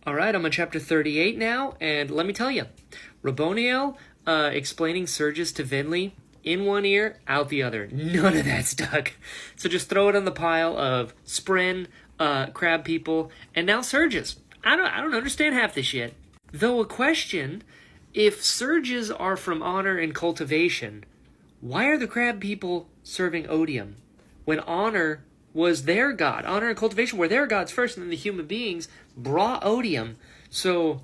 All right, I'm on chapter 38 now, and let me tell you, Raboniel explaining surges to Vinley, in one ear, out the other. None of that stuck. So just throw it on the pile of Spren, crab people, and now surges. I don't understand half this shit. Though a question, if surges are from honor and cultivation, why are the crab people serving odium when honor was their god? Honor and cultivation were their gods first, and then the human beings brought odium. So,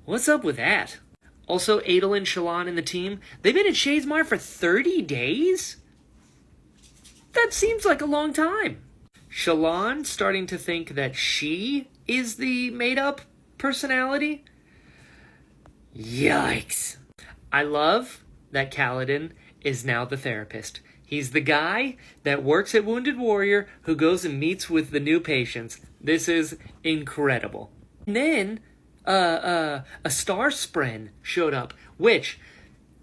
what's up with that? Also, Adolin, Shallan, and the team, they've been at Shadesmar for 30 days? That seems like a long time. Shallan starting to think that she is the made-up personality? Yikes. I love that Kaladin is now the therapist. He's the guy that works at Wounded Warrior who goes and meets with the new patients. This is incredible. And then a Star Spren showed up, which,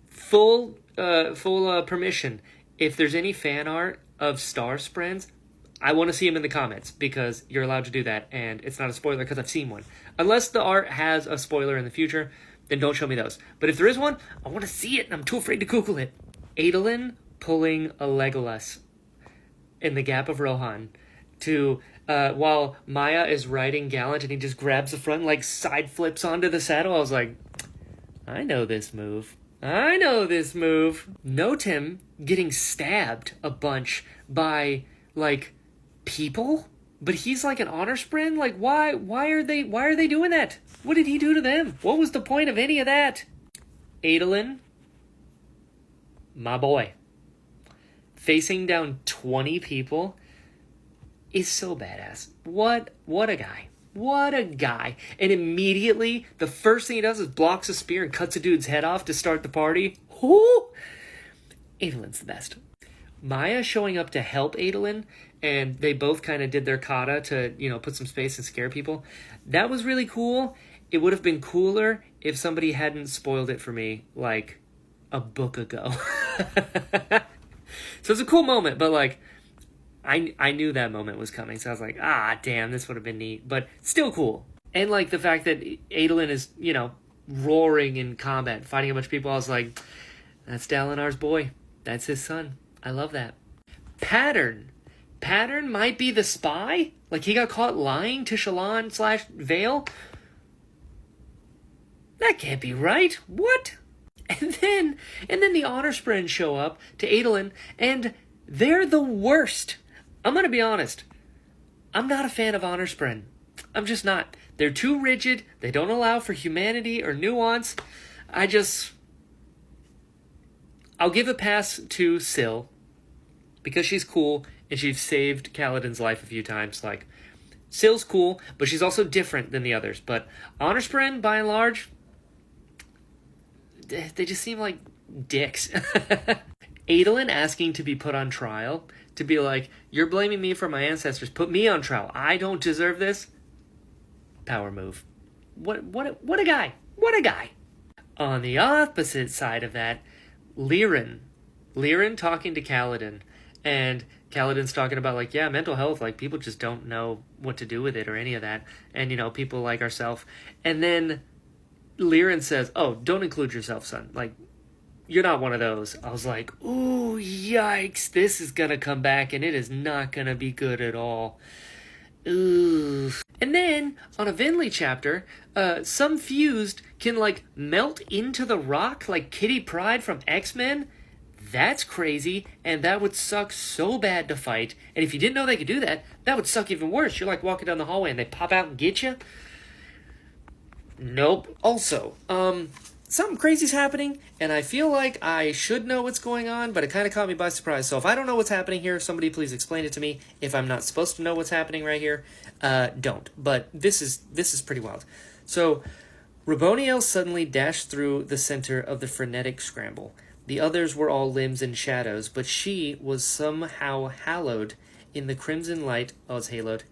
full permission, if there's any fan art of Star Sprens, I want to see them in the comments, because you're allowed to do that, and it's not a spoiler because I've seen one. Unless the art has a spoiler in the future, then don't show me those. But if there is one, I want to see it, and I'm too afraid to Google it. Adolin pulling a Legolas in the Gap of Rohan to while Maya is riding Gallant, and he just grabs the front and like side flips onto the saddle. I was like, I know this move. Note him getting stabbed a bunch by like people, but he's like an honor spren. Like why are they doing that? What did he do to them? What was the point of any of that? Adolin, my boy, facing down 20 people is so badass. What a guy. What a guy. And immediately, the first thing he does is blocks a spear and cuts a dude's head off to start the party. Whoo! Adolin's the best. Maya showing up to help Adolin, and they both kind of did their kata to, put some space and scare people. That was really cool. It would have been cooler if somebody hadn't spoiled it for me, like, a book ago. So it's a cool moment, but, like, I knew that moment was coming, so I was like, damn, this would have been neat. But still cool. And, like, the fact that Adolin is, roaring in combat, fighting a bunch of people, I was like, that's Dalinar's boy. That's his son. I love that. Pattern might be the spy? Like, he got caught lying to Shallan/Vale? That can't be right. What? And then the honor spren show up to Adolin, and they're the worst. I'm going to be honest. I'm not a fan of honor spren. I'm just not. They're too rigid. They don't allow for humanity or nuance. I'll give a pass to Syl, because she's cool, and she's saved Kaladin's life a few times. Like, Syl's cool, but she's also different than the others. But honor spren, by and large, they just seem like dicks. Adolin asking to be put on trial, to be like, you're blaming me for my ancestors, put me on trial, I don't deserve this. Power move. What a guy. What a guy. On the opposite side of that, Lirin talking to Kaladin, and Kaladin's talking about, like, yeah, mental health, like, people just don't know what to do with it or any of that, and, people like ourselves. And then Lirin says, oh, don't include yourself, son. Like, you're not one of those. I was like, ooh, yikes, this is gonna come back, and it is not gonna be good at all. Ooh. And then, on a Vinley chapter, some fused can, like, melt into the rock like Kitty Pryde from X-Men. That's crazy, and that would suck so bad to fight. And if you didn't know they could do that, that would suck even worse. You're, like, walking down the hallway and they pop out and get you. Nope. Also, something crazy's happening, and I feel like I should know what's going on, but it kind of caught me by surprise. So if I don't know what's happening here, somebody please explain it to me. If I'm not supposed to know what's happening right here, don't. But this is pretty wild. So Raboniel suddenly dashed through the center of the frenetic scramble. The others were all limbs and shadows, but she was somehow hallowed in the crimson light. Oh, it's haloed.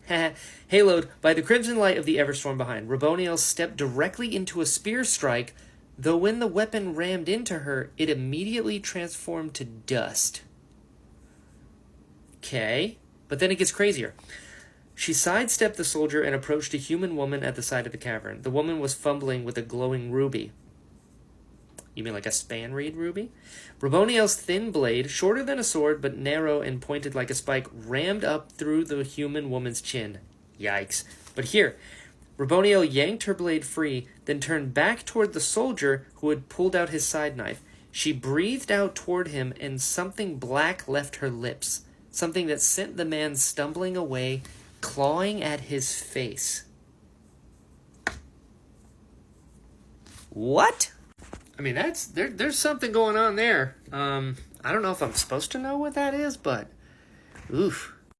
Haloed by the crimson light of the Everstorm behind. Raboniel stepped directly into a spear strike, though when the weapon rammed into her, it immediately transformed to dust. Okay, but then it gets crazier. She sidestepped the soldier and approached a human woman at the side of the cavern. The woman was fumbling with a glowing ruby. You mean like a span reed ruby? Raboniel's thin blade, shorter than a sword but narrow and pointed like a spike, rammed up through the human woman's chin. Yikes. But here, Raboniel yanked her blade free, then turned back toward the soldier who had pulled out his side knife. She breathed out toward him, and something black left her lips, something that sent the man stumbling away, clawing at his face. What? I mean, there's something going on there. I don't know if I'm supposed to know what that is, but oof.